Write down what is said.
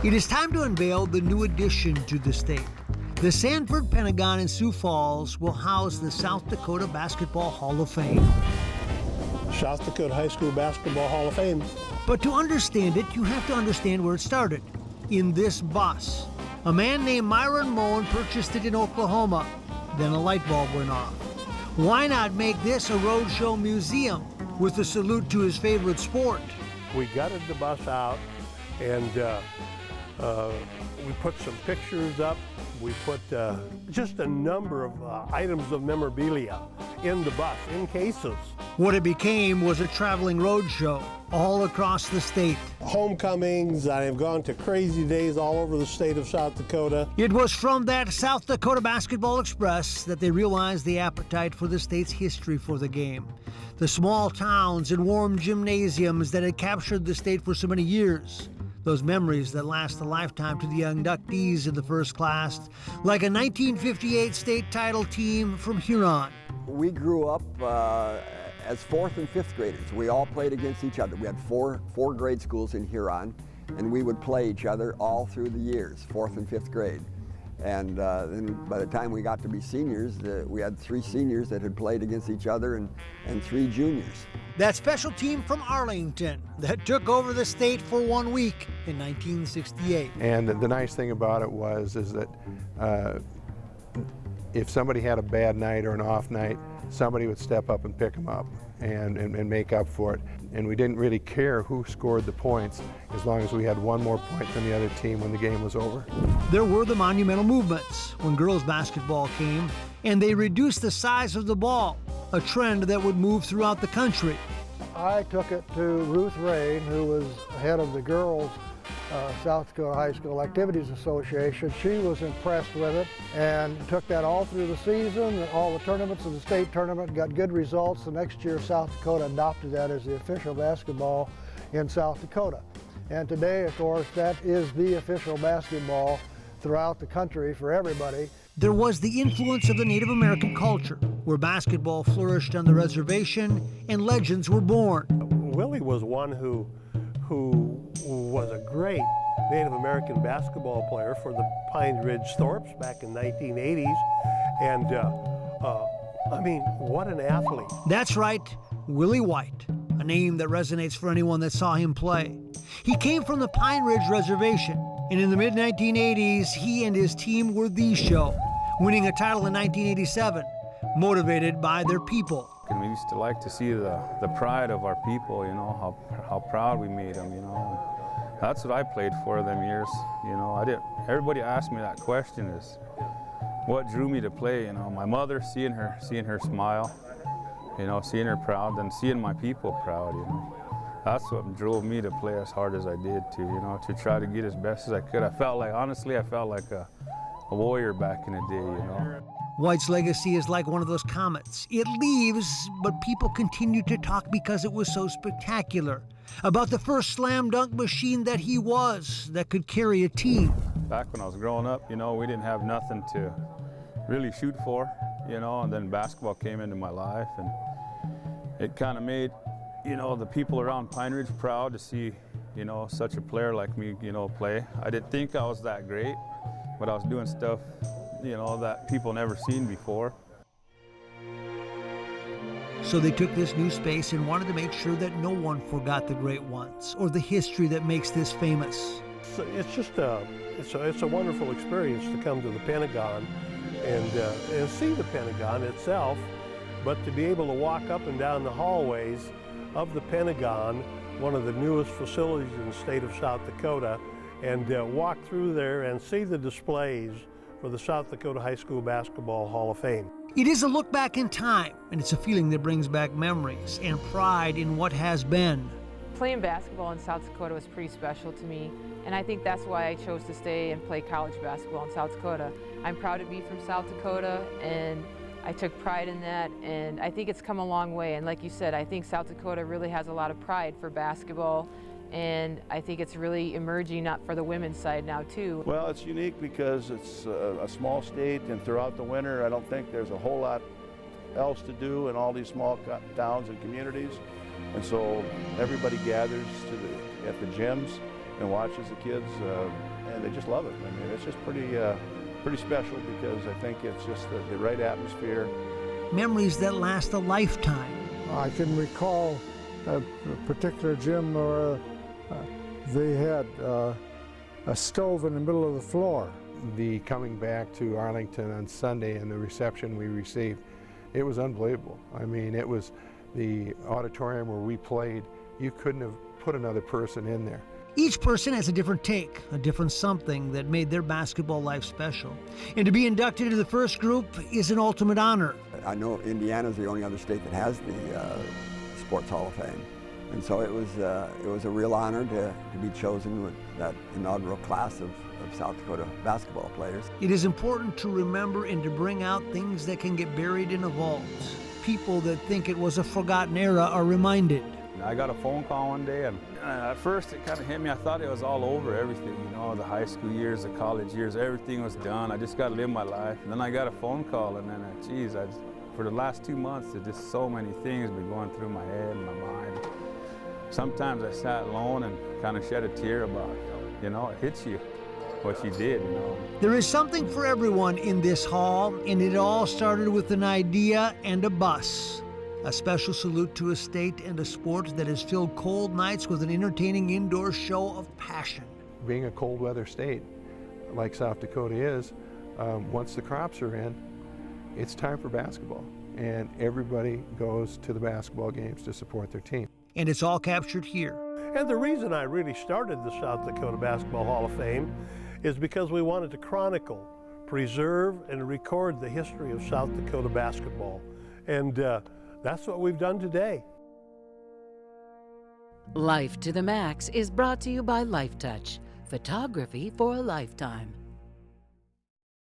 It is time to unveil the new addition to the state. The Sanford Pentagon in Sioux Falls will house the South Dakota Basketball Hall of Fame. South Dakota High School Basketball Hall of Fame. But to understand it, you have to understand where it started. In this bus. A man named Myron Moen purchased it in Oklahoma. Then a light bulb went off. Why not make this a roadshow museum with a salute to his favorite sport? We gutted the bus out and we put some pictures up. We put just a number of items of memorabilia in the bus, in cases. What it became was a traveling roadshow all across the state. Homecomings, I have gone to crazy days all over the state of South Dakota. It was from that South Dakota Basketball Express that they realized the appetite for the state's history for the game. The small towns and warm gymnasiums that had captured the state for so many years. Those memories that last a lifetime to the inductees in the first class, like a 1958 state title team from Huron. We grew up as 4th and 5th graders. We all played against each other. We had four grade schools in Huron, and we would play each other all through the years, 4th and 5th grade. And then by the time we got to be seniors, we had 3 seniors that had played against each other and 3 juniors. That special team from Arlington that took over the state for 1 week in 1968. And the nice thing about it is that if somebody had a bad night or an off night, somebody would step up and pick them up and make up for it. And we didn't really care who scored the points as long as we had 1 more point than the other team when the game was over. There were the monumental movements when girls basketball came, and they reduced the size of the ball, a trend that would move throughout the country. I took it to Ruth Rain, who was head of the girls' South Dakota High School Activities Association. She was impressed with it and took that all through the season, all the tournaments of the state tournament, got good results. The next year, South Dakota adopted that as the official basketball in South Dakota. And today, of course, that is the official basketball throughout the country for everybody. There was the influence of the Native American culture, where basketball flourished on the reservation and legends were born. Willie was one who was a great Native American basketball player for the Pine Ridge Thorps back in the 1980s. And I mean, what an athlete. That's right, Willie White, a name that resonates for anyone that saw him play. He came from the Pine Ridge Reservation, and in the mid-1980s, he and his team were the show, winning a title in 1987, motivated by their people. And we used to like to see the pride of our people, you know, how proud we made them, you know. That's what I played for them years, you know. Everybody asked me that question is, what drew me to play, you know. My mother, seeing her smile, you know, seeing her proud, and seeing my people proud, you know. That's what drove me to play as hard as I did to, you know, to try to get as best as I could. Honestly, I felt like a warrior back in the day, you know. White's legacy is like one of those comets. It leaves, but people continue to talk because it was so spectacular. About the first slam dunk machine that he was, that could carry a team. Back when I was growing up, you know, we didn't have nothing to really shoot for, you know, and then basketball came into my life, and it kind of made, you know, the people around Pine Ridge proud to see, you know, such a player like me, you know, play. I didn't think I was that great, but I was doing stuff, you know, that people never seen before. So they took this new space and wanted to make sure that no one forgot the great ones or the history that makes this famous. It's just it's a wonderful experience to come to the Pentagon and see the Pentagon itself, but to be able to walk up and down the hallways of the Pentagon, one of the newest facilities in the state of South Dakota, and walk through there and see the displays for the South Dakota High School Basketball Hall of Fame. It is a look back in time, and it's a feeling that brings back memories and pride in what has been. Playing basketball in South Dakota was pretty special to me, and I think that's why I chose to stay and play college basketball in South Dakota. I'm proud to be from South Dakota, and I took pride in that, and I think it's come a long way. And like you said, I think South Dakota really has a lot of pride for basketball, and I think it's really emerging not for the women's side now too. Well, it's unique because it's a small state, and throughout the winter I don't think there's a whole lot else to do in all these small towns and communities, and so everybody gathers at the gyms and watches the kids they just love it. I mean, it's just pretty special because I think it's just the right atmosphere. Memories that last a lifetime. I can recall a particular gym where they had a stove in the middle of the floor. The coming back to Arlington on Sunday and the reception we received, it was unbelievable. I mean, it was the auditorium where we played. You couldn't have put another person in there. Each person has a different take, a different something that made their basketball life special. And to be inducted into the first group is an ultimate honor. I know Indiana's the only other state that has the Sports Hall of Fame. And so it was a real honor to be chosen with that inaugural class of South Dakota basketball players. It is important to remember and to bring out things that can get buried in a vault. People that think it was a forgotten era are reminded. I got a phone call one day, and at first it kind of hit me. I thought it was all over, everything, you know, the high school years, the college years, everything was done. I just got to live my life. And then I got a phone call, and then, geez, for the last 2 months, there's just so many things been going through my head and my mind. Sometimes I sat alone and kind of shed a tear about, you know, it hits you, what you did, you know. There is something for everyone in this hall, and it all started with an idea and a bus. A special salute to a state and a sport that has filled cold nights with an entertaining indoor show of passion. Being a cold weather state like South Dakota is, once the crops are in, it's time for basketball. And everybody goes to the basketball games to support their team. And it's all captured here. And the reason I really started the South Dakota Basketball Hall of Fame is because we wanted to chronicle, preserve, and record the history of South Dakota basketball. And that's what we've done today. Life to the Max is brought to you by Life Touch, photography for a lifetime.